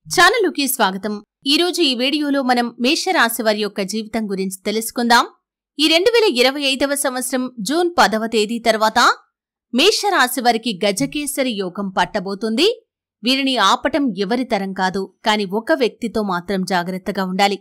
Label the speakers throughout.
Speaker 1: ఛానలుకి స్వాగతం। ఈ రోజు ఈ వీడియోలో మనం మేషరాశి వారి యొక్క జీవితం గురించి తెలుసుకుందాం। ఈ 2025వ సంవత్సరం జూన్ 10వ తేదీ తర్వాత మేషరాశి వారికి గజకేసరి యోగం పట్టబోతుంది। వీరిని ఆపటం ఎవరి తరం కాదు, కానీ ఒక వ్యక్తితో మాత్రం జాగ్రత్తగా ఉండాలి।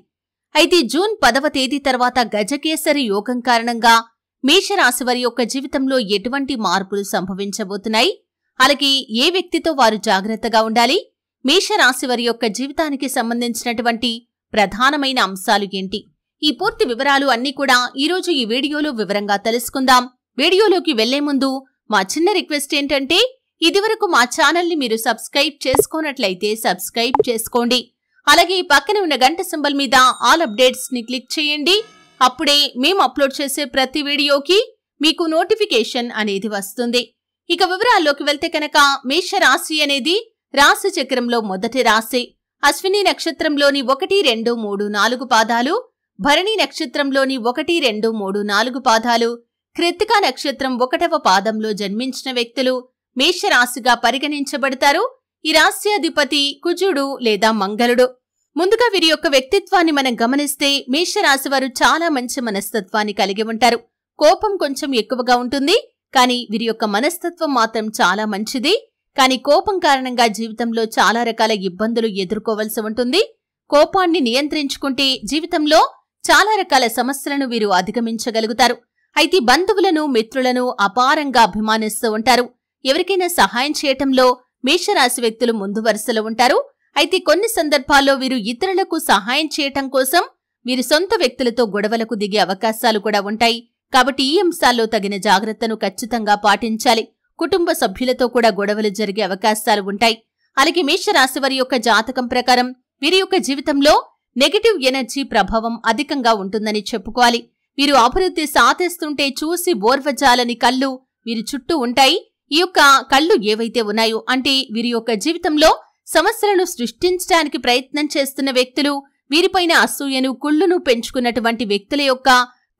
Speaker 1: అయితే జూన్ 10వ తేదీ తర్వాత గజకేసరి యోగం కారణంగా మేషరాశి వారి యొక్క జీవితంలో ఎటువంటి మార్పులు సంభవించబోతున్నాయి, అలాగే ఏ వ్యక్తితో వారు జాగ్రత్తగా ఉండాలి, మేషరాశి వారి యొక్క జీవితానికి సంబంధించినటువంటి ప్రధానమైన అంశాలు ఏంటి, ఈ పూర్తి వివరాలు అన్నీ కూడా ఈరోజు ఈ వీడియోలో వివరంగా తెలుసుకుందాం। వీడియోలోకి వెళ్లే ముందు మా చిన్న రిక్వెస్ట్ ఏంటంటే, ఇదివరకు మా ఛానల్ని మీరు సబ్స్క్రైబ్ చేసుకోనట్లయితే సబ్స్క్రైబ్ చేసుకోండి, అలాగే ఈ పక్కన ఉన్న గంట సింబల్ మీద ఆల్ అప్డేట్స్ ని క్లిక్ చేయండి। అప్పుడే మేము అప్లోడ్ చేసే ప్రతి వీడియోకి మీకు నోటిఫికేషన్ అనేది వస్తుంది। ఇక వివరాల్లోకి వెళ్తే కనుక మేషరాశి అనేది రాశి చక్రంలో మొదటి రాశి। అశ్విని నక్షత్రంలోని 1, 2, 3, 4 పాదాలు, భరణి నక్షత్రంలోని 1, 2, 3, 4 పాదాలు, కృత్తికా నక్షత్రం 1వ పాదంలో జన్మించిన వ్యక్తులు మేషరాశిగా పరిగణించబడతారు। ఈ రాశి అధిపతి కుజుడు లేదా మంగళుడు। ముందుగా వీరి యొక్క వ్యక్తిత్వాన్ని మనం గమనిస్తే మేషరాశి వారు చాలా మంచి మనస్తత్వాన్ని కలిగి ఉంటారు। కోపం కొంచెం ఎక్కువగా ఉంటుంది, కానీ వీరి యొక్క మనస్తత్వం మాత్రం చాలా మంచిది। కానీ కోపం కారణంగా జీవితంలో చాలా రకాల ఇబ్బందులు ఎదుర్కోవలసి ఉంటుంది। కోపాన్ని నియంత్రించుకుంటే జీవితంలో చాలా రకాల సమస్యలను వీరు అధిగమించగలుగుతారు। అయితే బంధువులను, మిత్రులను అపారంగా అభిమానిస్తూ ఉంటారు। ఎవరికైనా సహాయం చేయటంలో మేషరాశి వ్యక్తులు ముందు వరుసలో ఉంటారు। అయితే కొన్ని సందర్భాల్లో వీరు ఇతరులకు సహాయం చేయటం కోసం వీరి సొంత వ్యక్తులతో గొడవలకు దిగే అవకాశాలు కూడా ఉంటాయి। కాబట్టి ఈ అంశాల్లో తగిన జాగ్రత్తను ఖచ్చితంగా పాటించాలి। కుటుంబ సభ్యులతో కూడా గొడవలు జరిగే అవకాశాలు ఉంటాయి। అలాగే మేషరాశి వారి యొక్క జాతకం ప్రకారం వీరి యొక్క జీవితంలో నెగటివ్ ఎనర్జీ ప్రభావం అధికంగా ఉంటుందని చెప్పుకోవాలి। వీరు అభివృద్ధి సాధిస్తుంటే చూసి ఓర్వజాలని కళ్ళు వీరి చుట్టూ ఉంటాయి। ఈ యొక్క కళ్ళు ఏవైతే ఉన్నాయో అంటే వీరి యొక్క జీవితంలో సమస్యలను సృష్టించడానికి ప్రయత్నం చేస్తున్న వ్యక్తులు, వీరిపైన అసూయను, కుళ్ళును పెంచుకున్నటువంటి వ్యక్తుల యొక్క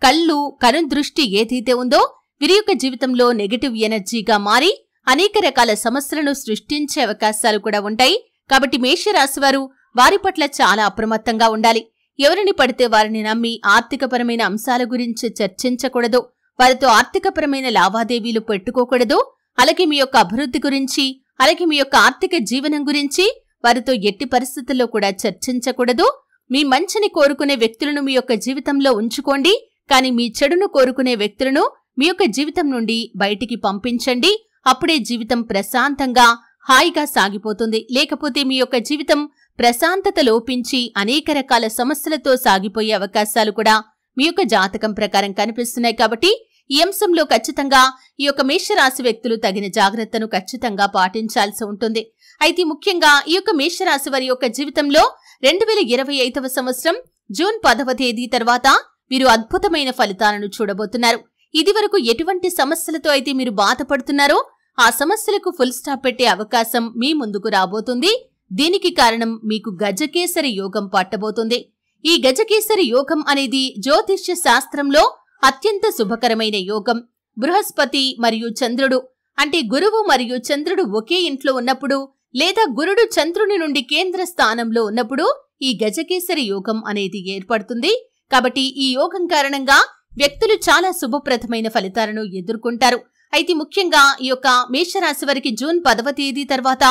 Speaker 1: కళ్ళు, కనుదృష్టి ఏదైతే ఉందో వీరి యొక్క జీవితంలో నెగటివ్ ఎనర్జీగా మారి అనేక రకాల సమస్యలను సృష్టించే అవకాశాలు కూడా ఉంటాయి। కాబట్టి మేషరాశి వారు వారి పట్ల చాలా అప్రమత్తంగా ఉండాలి। ఎవరిని పడితే వారిని నమ్మి ఆర్థికపరమైన అంశాల గురించి చర్చించకూడదు, వారితో ఆర్థికపరమైన లావాదేవీలు పెట్టుకోకూడదు। అలాగే మీ యొక్క అభివృద్ధి గురించి, అలాగే మీ యొక్క ఆర్థిక జీవనం గురించి వారితో ఎట్టి పరిస్థితుల్లో కూడా చర్చించకూడదు। మీ మంచిని కోరుకునే వ్యక్తులను మీ యొక్క జీవితంలో ఉంచుకోండి, కానీ మీ చెడును కోరుకునే వ్యక్తులను మీ యొక్క జీవితం నుండి బయటికి పంపించండి। అప్పుడే జీవితం ప్రశాంతంగా, హాయిగా సాగిపోతుంది। లేకపోతే మీ యొక్క జీవితం ప్రశాంతత లోపించి అనేక రకాల సమస్యలతో సాగిపోయే అవకాశాలు కూడా మీ యొక్క జాతకం ప్రకారం కనిపిస్తున్నాయి। కాబట్టి ఈ అంశంలో ఖచ్చితంగా ఈ యొక్క మేషరాశి వ్యక్తులు తగిన జాగ్రత్తను ఖచ్చితంగా పాటించాల్సి ఉంటుంది। అయితే ముఖ్యంగా ఈ యొక్క మేషరాశి వారి యొక్క జీవితంలో 2025వ సంవత్సరం జూన్ 10వ తేదీ తర్వాత వీరు అద్భుతమైన ఫలితాలను చూడబోతున్నారు। ఇదివరకు ఎటువంటి సమస్యలతో అయితే మీరు బాధపడుతున్నారో ఆ సమస్యలకు ఫుల్ స్టాప్ పెట్టే అవకాశం మీ ముందుకు రాబోతుంది। దీనికి కారణం మీకు గజకేసరి యోగం పట్టబోతుంది। ఈ గజకేసరి యోగం అనేది జ్యోతిష్య శాస్త్రంలో అత్యంత శుభకరమైన యోగం। బృహస్పతి మరియు చంద్రుడు అంటే గురువు మరియు చంద్రుడు ఒకే ఇంట్లో ఉన్నప్పుడు, లేదా గురుడు చంద్రుని నుండి కేంద్ర స్థానంలో ఉన్నప్పుడు ఈ గజకేసరి యోగం అనేది ఏర్పడుతుంది। కాబట్టి ఈ యోగం కారణంగా వ్యక్తులు చాలా శుభప్రదమైన ఫలితాలను ఎదుర్కొంటారు। అయితే ముఖ్యంగా ఈ యొక్క మేషరాశి వారికి జూన్ 10వ తేదీ తర్వాత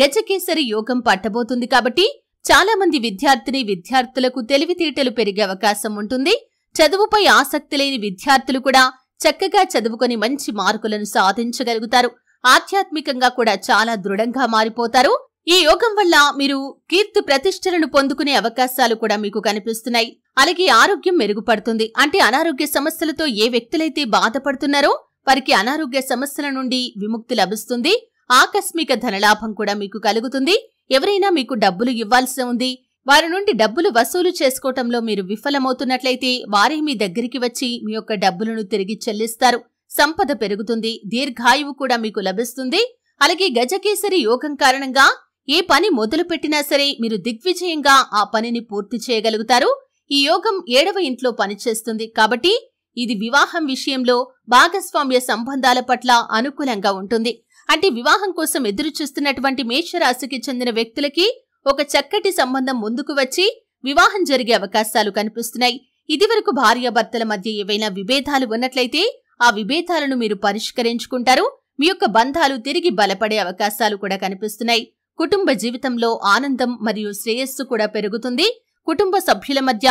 Speaker 1: గజకేసరి యోగం పట్టబోతుంది। కాబట్టి చాలా మంది విద్యార్థులకు తెలివితేటలు పెరిగే అవకాశం ఉంటుంది। చదువుపై ఆసక్తి లేని విద్యార్థులు కూడా చక్కగా చదువుకొని మంచి మార్కులను సాధించగలుగుతారు। ఆధ్యాత్మికంగా కూడా చాలా దృఢంగా మారిపోతారు। ఈ యోగం వల్ల మీరు కీర్తి ప్రతిష్టలను పొందుకునే అవకాశాలు కూడా మీకు కనిపిస్తున్నాయి। అలాగే ఆరోగ్యం మెరుగుపడుతుంది। అంటే అనారోగ్య సమస్యలతో ఏ వ్యక్తులైతే బాధపడుతున్నారో వారికి అనారోగ్య సమస్యల నుండి విముక్తి లభిస్తుంది। ఆకస్మిక ధనలాభం కూడా మీకు కలుగుతుంది। ఎవరైనా మీకు డబ్బులు ఇవ్వాల్సి ఉంది, వారి నుండి డబ్బులు వసూలు చేసుకోవటంలో మీరు విఫలమవుతున్నట్లయితే వారే మీ దగ్గరికి వచ్చి మీ యొక్క డబ్బులను తిరిగి చెల్లిస్తారు। సంపద పెరుగుతుంది, దీర్ఘాయువు కూడా మీకు లభిస్తుంది। అలాగే గజకేసరి యోగం కారణంగా ఏ పని మొదలు పెట్టినా సరే మీరు దిగ్విజయంగా ఆ పనిని పూర్తి చేయగలుగుతారు। ఈ యోగం 7వ ఇంట్లో పనిచేస్తుంది కాబట్టి ఇది వివాహం విషయంలో భాగస్వామ్య సంబంధాల పట్ల అనుకూలంగా ఉంటుంది। అంటే వివాహం కోసం ఎదురు చూస్తున్నటువంటి మేషరాశికి చెందిన వ్యక్తులకి ఒక చక్కటి సంబంధం ముందుకు వచ్చి వివాహం జరిగే అవకాశాలు కనిపిస్తున్నాయి. ఇదివరకు భార్యాభర్తల మధ్య ఏవైనా విభేదాలు ఉన్నట్లయితే ఆ విభేదాలను మీరు పరిష్కరించుకుంటారు. మీ యొక్క బంధాలు తిరిగి బలపడే అవకాశాలు కూడా కనిపిస్తున్నాయి. కుటుంబ జీవితంలో ఆనందం మరియు శ్రేయస్సు కూడా పెరుగుతుంది. కుటుంబ సభ్యుల మధ్య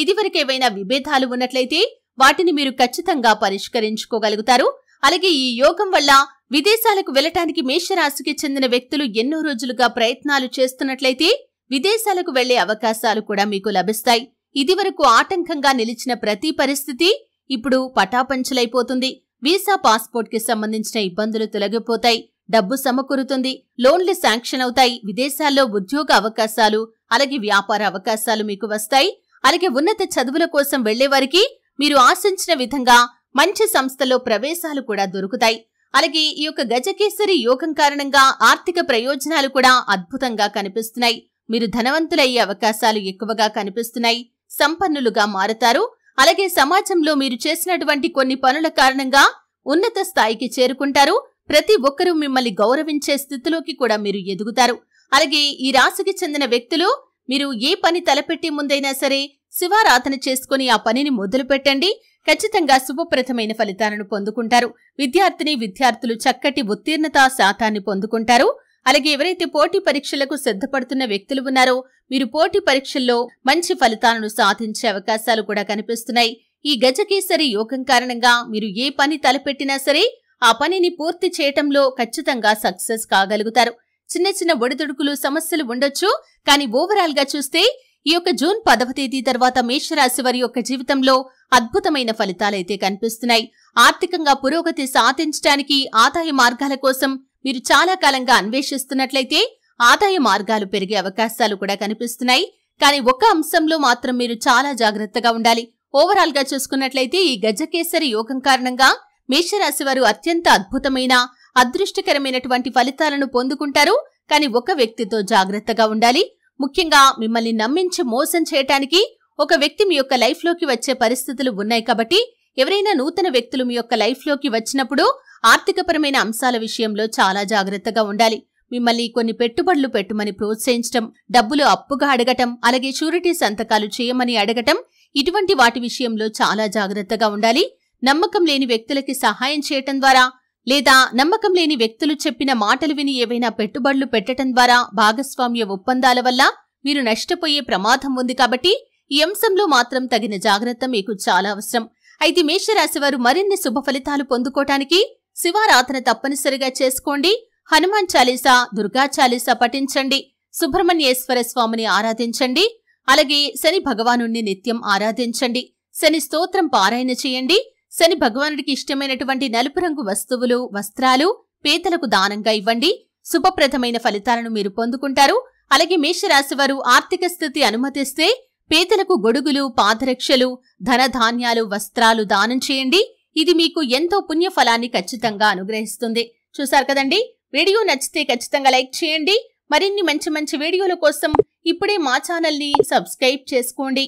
Speaker 1: ఇదివరకేవైనా విభేదాలు ఉన్నట్లయితే వాటిని మీరు ఖచ్చితంగా పరిష్కరించుకోగలుగుతారు. అలాగే ఈ యోగం వల్ల విదేశాలకు వెళ్లటానికి మేషరాశికి చెందిన వ్యక్తులు ఎన్నో రోజులుగా ప్రయత్నాలు చేస్తున్నట్లయితే విదేశాలకు వెళ్లే అవకాశాలు కూడా మీకు లభిస్తాయి. ఇదివరకు ఆటంకంగా నిలిచిన ప్రతి పరిస్థితి ఇప్పుడు పటాపంచలైపోతుంది. వీసా పాస్పోర్ట్ కి సంబంధించిన ఇబ్బందులు తొలగిపోతాయి. డబ్బు సమకూరుతుంది. లోన్లు శాంక్షన్ అవుతాయి. విదేశాల్లో ఉద్యోగ అవకాశాలు అలాగే వ్యాపార అవకాశాలు మీకు వస్తాయి. అలాగే ఉన్నత చదువుల కోసం వెళ్లేవారికి మీరు ఆశించిన విధంగా మంచి సంస్థలో ప్రవేశాలు కూడా దొరుకుతాయి. అలాగే ఈ యొక్క గజకేసరి యోగం కారణంగా ఆర్థిక ప్రయోజనాలు కూడా అద్భుతంగా కనిపిస్తున్నాయి. మీరు ధనవంతులయ్యే అవకాశాలు ఎక్కువగా కనిపిస్తున్నాయి. సంపన్నులుగా మారతారు. అలాగే సమాజంలో మీరు చేసినటువంటి కొన్ని పనుల కారణంగా ఉన్నత స్థాయికి చేరుకుంటారు. ప్రతి ఒక్కరూ మిమ్మల్ని గౌరవించే స్థితిలోకి కూడా మీరు ఎదుగుతారు. అలాగే ఈ రాశికి చెందిన వ్యక్తులు మీరు ఏ పని తలపెట్టే ముందైనా సరే శివారాధన చేసుకుని ఆ పనిని మొదలు పెట్టండి. ఖచ్చితంగా శుభప్రదమైన ఫలితాలను పొందుకుంటారు. విద్యార్థులు చక్కటి ఉత్తీర్ణతా శాతాన్ని పొందుకుంటారు. అలాగే ఎవరైతే పోటీ పరీక్షలకు సిద్ధపడుతున్న వ్యక్తులు ఉన్నారో మీరు పోటీ పరీక్షల్లో మంచి ఫలితాలను సాధించే అవకాశాలు కూడా కనిపిస్తున్నాయి. ఈ గజకేసరి యోగం కారణంగా మీరు ఏ పని తలపెట్టినా సరే ఆ పనిని పూర్తి చేయటంలో ఖచ్చితంగా సక్సెస్ కాగలుగుతారు. చిన్న చిన్న ఒడిదుడుకులు సమస్యలు ఉండొచ్చు. కానీ ఓవరాల్ గా చూస్తే ఈ యొక్క జూన్ 10వ తేదీ తర్వాత మేషరాశి వారి యొక్క జీవితంలో అద్భుతమైన ఫలితాలైతే కనిపిస్తున్నాయి. ఆర్థికంగా పురోగతి సాధించడానికి ఆదాయ మార్గాల కోసం మీరు చాలా కాలంగా అన్వేషిస్తున్నట్లయితే ఆదాయ మార్గాలు పెరిగే అవకాశాలు కూడా కనిపిస్తున్నాయి. కానీ ఒక అంశంలో మాత్రం మీరు చాలా జాగ్రత్తగా ఉండాలి. ఓవరాల్ గా చూసుకున్నట్లయితే ఈ గజకేసరి యోగం కారణంగా మేషరాశి వారు అత్యంత అద్భుతమైన అదృష్టకరమైనటువంటి ఫలితాలను పొందుకుంటారు. కానీ ఒక వ్యక్తితో జాగ్రత్తగా ఉండాలి. ముఖ్యంగా మిమ్మల్ని నమ్మించి మోసం చేయటానికి ఒక వ్యక్తి మీ యొక్క లైఫ్ లోకి వచ్చే పరిస్థితులు ఉన్నాయి. కాబట్టి ఎవరైనా నూతన వ్యక్తులు మీ యొక్క లైఫ్ లోకి వచ్చినప్పుడు ఆర్థికపరమైన అంశాల విషయంలో చాలా జాగ్రత్తగా ఉండాలి. మిమ్మల్ని కొన్ని పెట్టుబడులు పెట్టమని ప్రోత్సహించటం, డబ్బులు అప్పుగా అడగటం, అలాగే షూరిటీ సంతకాలు చేయమని అడగటం, ఇటువంటి వాటి విషయంలో చాలా జాగ్రత్తగా ఉండాలి. నమ్మకం లేని వ్యక్తులకి సహాయం చేయటం ద్వారా లేదా నమ్మకం లేని వ్యక్తులు చెప్పిన మాటలు విని ఏవైనా పెట్టుబడులు పెట్టడం ద్వారా భాగస్వామ్య ఒప్పందాల వల్ల మీరు నష్టపోయే ప్రమాదం ఉంది. కాబట్టి ఈ అంశంలో మాత్రం తగిన జాగ్రత్త మీకు చాలా అవసరం. అయితే మేషరాశి వారు మరిన్ని శుభ ఫలితాలు పొందుకోవటానికి శివారాధన తప్పనిసరిగా చేసుకోండి. హనుమాన్ చాలీసా, దుర్గా చాలీసా పఠించండి. సుబ్రహ్మణ్యేశ్వర స్వామిని ఆరాధించండి. అలాగే శని భగవానుణ్ణి నిత్యం ఆరాధించండి. శని స్తోత్రం పారాయణ చేయండి. శని భగవానుడికి ఇష్టమైనటువంటి నలుపు రంగు వస్తువులు, వస్త్రాలు పేదలకు దానంగా ఇవ్వండి. శుభప్రదమైన ఫలితాలను మీరు పొందుకుంటారు. అలాగే మేషరాశి వారు ఆర్థిక స్థితి అనుమతిస్తే పేదలకు గొడుగులు, పాదరక్షలు, ధనధాన్యాలు, వస్త్రాలు దానం చేయండి. ఇది మీకు ఎంతో పుణ్యఫలాన్ని ఖచ్చితంగా అనుగ్రహిస్తుంది. చూశారు కదండి. వీడియో నచ్చితే ఖచ్చితంగా లైక్ చేయండి. మరిన్ని మంచి మంచి వీడియోల కోసం ఇప్పుడే మా ఛానల్ ని సబ్స్క్రైబ్ చేసుకోండి.